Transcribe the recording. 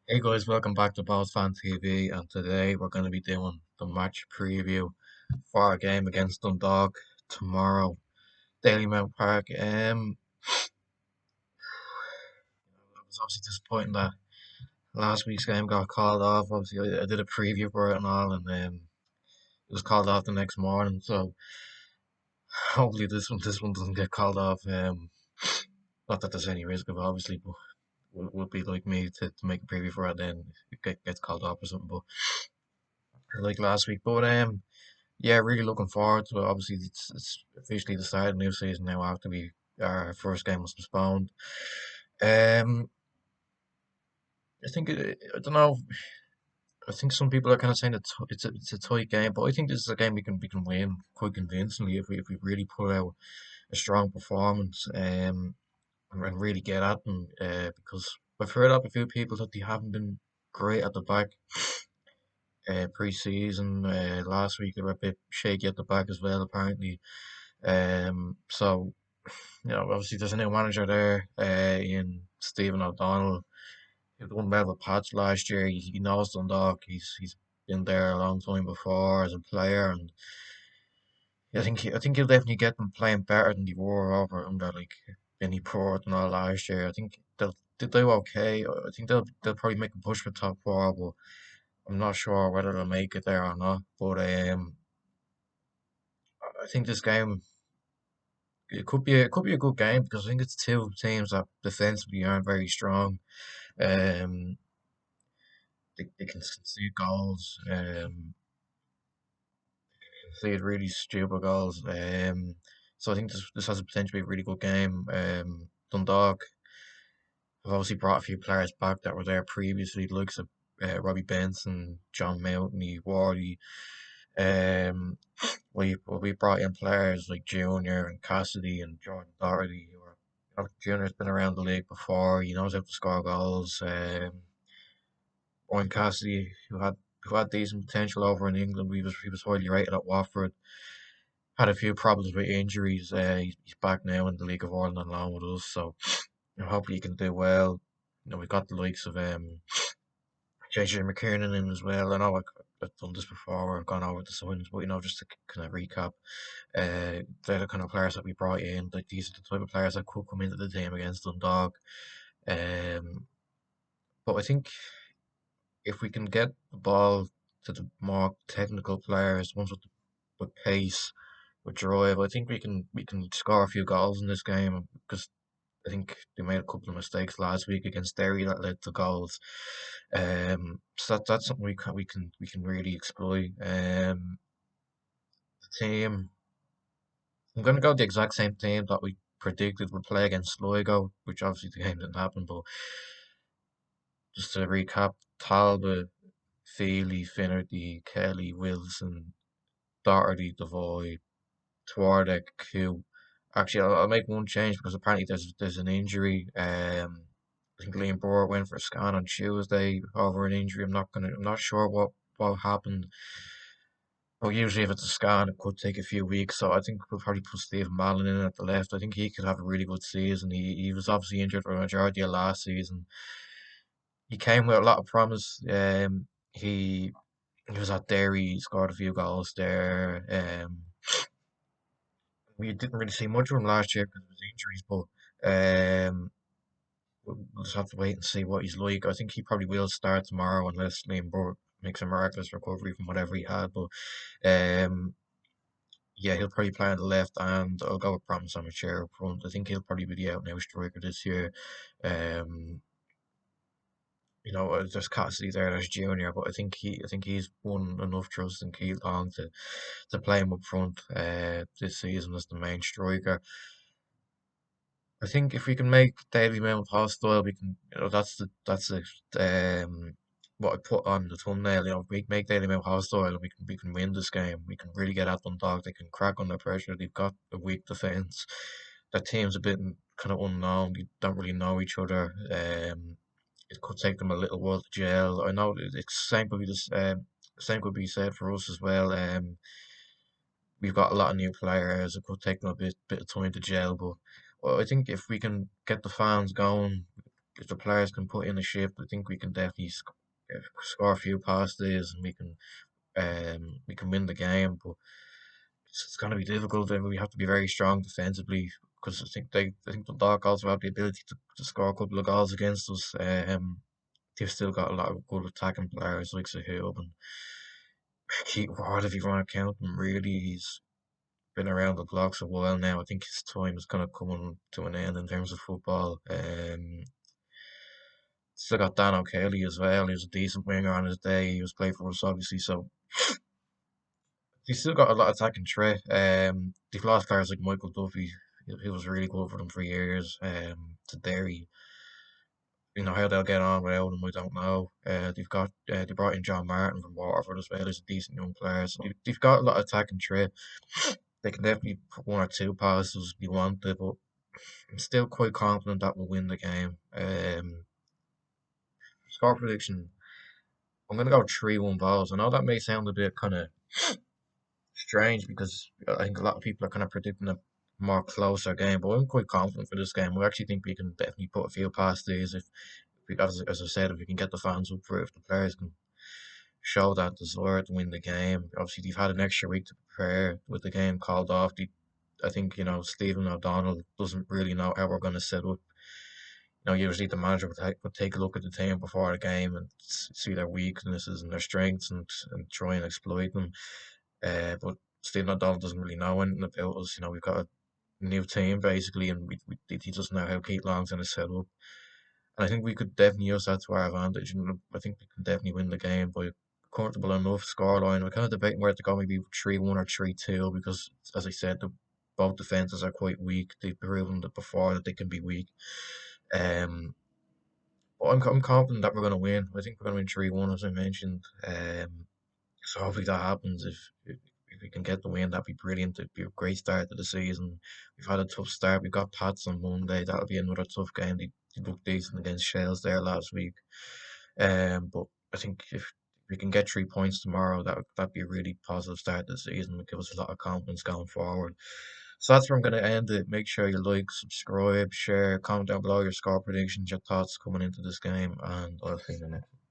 Hey guys, welcome back to Balls Fan TV, and today we're going to be doing the match preview for our game against Dundalk tomorrow, Daily Mount Park. It was obviously disappointing that last week's game got called off. Obviously, I did a preview for it and all, and it was called off the next morning. So hopefully this one doesn't get called off. Not that there's any risk of it, obviously, but would be like me to make a preview for it, then gets called off or something. But like last week, but yeah, really looking forward to it. Obviously, it's officially the start of the new season now after our first game was postponed. Um, I don't know. I think some people are kind of saying it's a tight game, but I think this is a game we can win quite convincingly if we really put out a strong performance and really get at them. Because I've heard of a few people that they haven't been great at the back pre-season. Last week they were a bit shaky at the back as well, apparently. So obviously there's a new manager there in Stephen O'Donnell. He won well with Pats last year. He knows Dundalk. He's been there a long time before as a player, and I think he'll definitely get them playing better than they were over under like Benny Port and all last year. I think they'll do okay. I think they'll probably make a push for top four, but I'm not sure whether they'll make it there or not. But I think this game it could be a good game because I think it's two teams that defensively aren't very strong. Um, they can concede goals. Concede really stupid goals. So I think this has a potential to be a really good game. Dundalk have obviously brought a few players back that were there previously, the likes of Robbie Benson, John Mountney, Wardy. Um, we brought in players like Junior and Cassidy and Jordan Doherty. Junior's been around the league before. He knows how to score goals. Owen Cassidy, who had decent potential over in England. He was highly rated at Watford. Had a few problems with injuries. He's back now in the League of Ireland on loan with us, so hopefully he can do well. We've got the likes of JJ McKiernan in as well. I know I've done this before. I've gone over the signs, but just to kind of recap, they're the kind of players that we brought in. Like these are the type of players that could come into the team against Dundalk. Um, but I think if we can get the ball to the more technical players, ones with pace, with drive, I think we can score a few goals in this game because I think they made a couple of mistakes last week against Derry that led to goals. So that's something we can really exploit. The team, I'm going to go the exact same team that we predicted would play against Sligo, which obviously the game didn't happen. But just to recap, Talbot, Feely, Finnerty, Kelly, Wilson, Doherty, Devoy, Twardek, Q. Actually, I'll make one change because apparently there's an injury. I think Liam Bohr went for a scan on Tuesday over an injury. I'm not sure what happened. But usually, if it's a scan, it could take a few weeks. So I think we'll probably put Stephen Mallon in at the left. I think he could have a really good season. He was obviously injured for a majority of last season. He came with a lot of promise. He was at Derry, he scored a few goals there. We didn't really see much of him last year because of his injuries, but we'll just have to wait and see what he's like. I think he probably will start tomorrow unless Liam Burke makes a miraculous recovery from whatever he had. But um, yeah, he'll probably play on the left, and I'll go with Promise on a chair up front. I think he'll probably be the out and out striker this year. Um, there's Cassidy there, there's Junior, but I think he's won enough trust in Keith Long to play him up front this season as the main striker. I think if we can make Daily Mount hostile, we can. That's what I put on the thumbnail. If we make Daily Mount hostile, we can win this game. We can really get at Dundalk. They can crack under pressure. They've got a weak defence. Their team's a bit kind of unknown. They don't really know each other. It could take them a little while to gel. I know it's same could be said for us as well. We've got a lot of new players. It could take them a bit of time to gel, but well, I think if we can get the fans going, if the players can put in a shift, I think we can definitely score a few passes and we can win the game. But it's going to be difficult, and we have to be very strong defensively because I think the Dundalk also have the ability to score a couple of goals against us. They've still got a lot of good attacking players like Sahil and Keith Ward, if you want to count him. Really, he's been around the blocks a while now. I think his time is kind of coming to an end in terms of football. Still got Dan O'Kelly as well. He was a decent winger on his day. He was playing for us, obviously, so he's still got a lot of attacking threat. They've lost players like Michael Duffy. He was really good for them for years. To Derry, how they'll get on without him, I don't know. They brought in John Martin from Waterford as well. He's a decent young player. So they've got a lot of attacking threat. They can definitely put one or two passes if you want it, but I'm still quite confident that we'll win the game. Score prediction. I'm gonna go 3-1 balls. I know that may sound a bit kind of strange because I think a lot of people are kind of predicting a more closer game, but I'm quite confident for this game. I actually think we can definitely put a few past these if we, as I said, if we can get the fans up for it, if the players can show that desire to win the game. Obviously, they've had an extra week to prepare with the game called off. I think Stephen O'Donnell doesn't really know how we're going to set up. Usually the manager would take a look at the team before the game and see their weaknesses and their strengths and try and exploit them. But Stephen O'Donnell doesn't really know anything about us. We've got a new team basically, and he doesn't know how Keith Long's going to set up. And I think we could definitely use that to our advantage. And I think we can definitely win the game by a comfortable enough scoreline. We're kind of debating where to go, maybe 3-1 or 3-2, because as I said, both defenses are quite weak. They've proven that before that they can be weak. Um, but I'm confident that we're going to win. I think we're going to win 3-1, as I mentioned. So hopefully that happens. If we can get the win, that'd be brilliant. It'd be a great start to the season. We've had a tough start. We've got Pats on Monday. That'll be another tough game. They looked decent against Shells there last week. But I think if we can get 3 points tomorrow, that'd be a really positive start to the season. It'll give us a lot of confidence going forward. So that's where I'm going to end it. Make sure you like, subscribe, share, comment down below your score predictions, your thoughts coming into this game, and I'll see you in the next one.